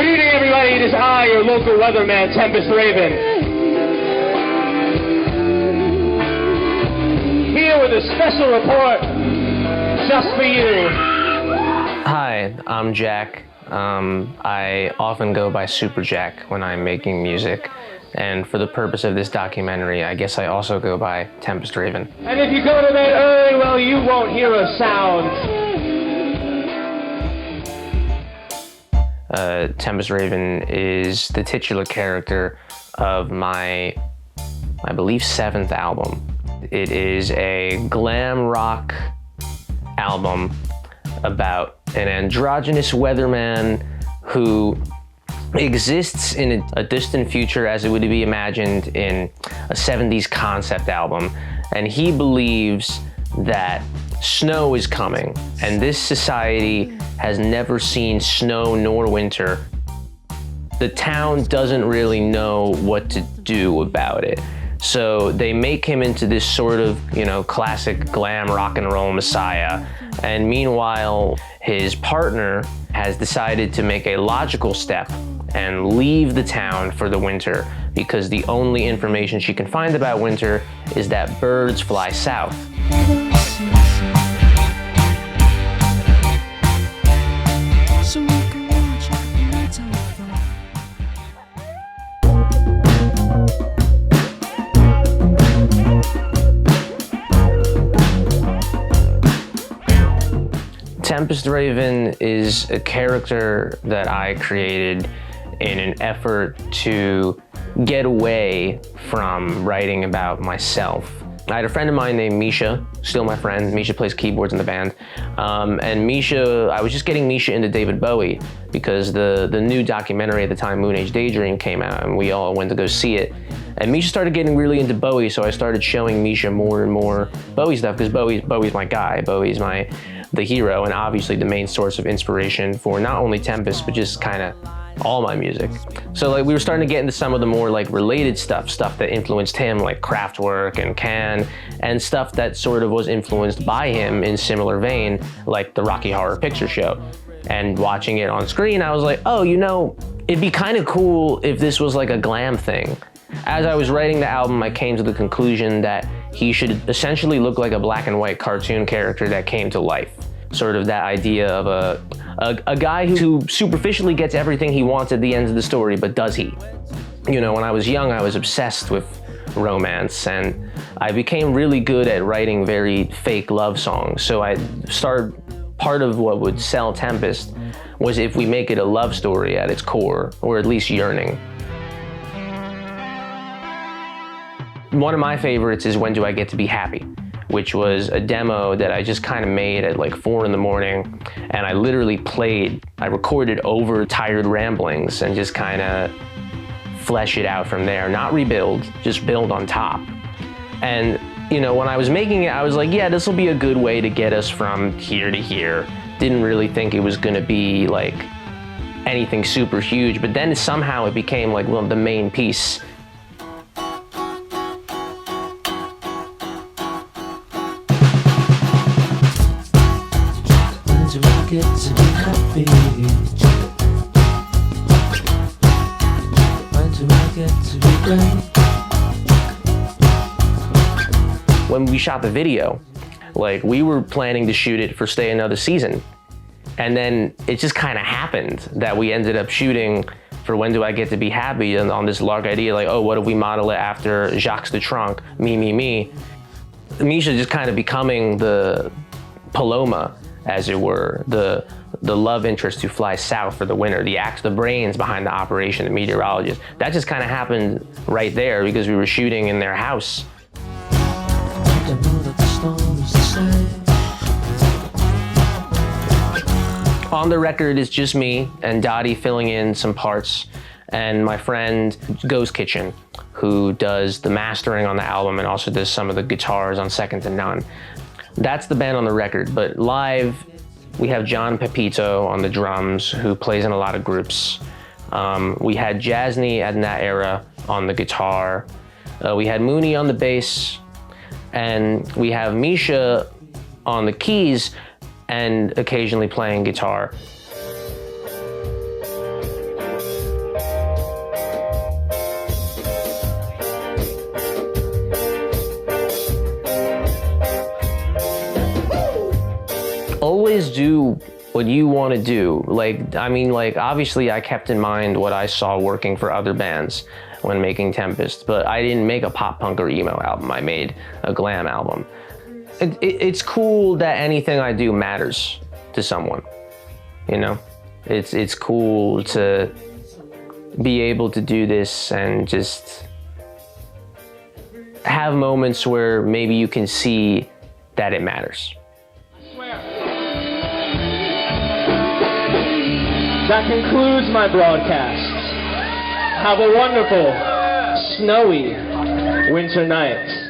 Good evening, everybody. It is I, your local weatherman, Tempest Ravyn. Here with a special report just for you. Hi, I'm Jack. I often go by Super Jack when I'm making music. And for the purpose of this documentary, I guess I also go by Tempest Ravyn. And if you go to bed early, well, you won't hear a sound. Tempest Ravyn is the titular character of my, I believe, 7th album. It is a glam rock album about an androgynous weatherman who exists in a distant future as it would be imagined in a 70s concept album. And he believes that snow is coming, and this society has never seen snow nor winter. The town doesn't really know what to do about it. So they make him into this sort of, classic glam rock and roll messiah. And meanwhile, his partner has decided to make a logical step and leave the town for the winter, because the only information she can find about winter is that birds fly south. Tempest Ravyn is a character that I created in an effort to get away from writing about myself. I had a friend of mine named Misha, still my friend. Misha plays keyboards in the band. And Misha, I was just getting Misha into David Bowie because the new documentary at the time, Moon Age Daydream, came out and we all went to go see it. And Misha started getting really into Bowie, so I started showing Misha more and more Bowie stuff because Bowie's my guy. Bowie's the hero and obviously the main source of inspiration for not only Tempest, but just kind of all my music. So we were starting to get into some of the more related stuff that influenced him, like Kraftwerk and Can, and stuff that sort of was influenced by him in similar vein, like the Rocky Horror Picture Show. And watching it on screen, I was like, oh, it'd be kind of cool if this was like a glam thing. As I was writing the album, I came to the conclusion that he should essentially look like a black and white cartoon character that came to life. Sort of that idea of a guy who superficially gets everything he wants at the end of the story, but does he? When I was young, I was obsessed with romance, and I became really good at writing very fake love songs. So part of what would sell Tempest was if we make it a love story at its core, or at least yearning. One of my favorites is When Do I Get to Be Happy, which was a demo that I just kind of made at 4 in the morning. And I literally I recorded over Tired Ramblings and just kind of flesh it out from there. Not rebuild, just build on top. And, when I was making it, I was like, yeah, this will be a good way to get us from here to here. Didn't really think it was going to be anything super huge, but then somehow it became the main piece. Get to be happy. When do I get to be great? When we shot the video, we were planning to shoot it for Stay Another Season. And then it just kind of happened that we ended up shooting for When Do I Get to Be Happy, and on this lark idea, what if we model it after Jacques Dutronc, Me. Misha just kind of becoming the Paloma, as it were, the love interest who flies south for the winter, the brains behind the operation, the meteorologist. That just kind of happened right there because we were shooting in their house. On the record, it's just me and Dottie filling in some parts, and my friend Ghost Kitchen, who does the mastering on the album and also does some of the guitars on Second to None. That's the band on the record, but live, we have John Pepito on the drums, who plays in a lot of groups. We had Jasny in that era on the guitar. We had Mooney on the bass, and we have Misha on the keys and occasionally playing guitar. always do what you want to do. Like, I mean, like, obviously I kept in mind what I saw working for other bands when making Tempest, but I didn't make a pop punk or emo album. I made a glam album. It's cool that anything I do matters to someone, you know? It's cool to be able to do this and just have moments where maybe you can see that it matters. That concludes my broadcast. Have a wonderful, snowy winter night.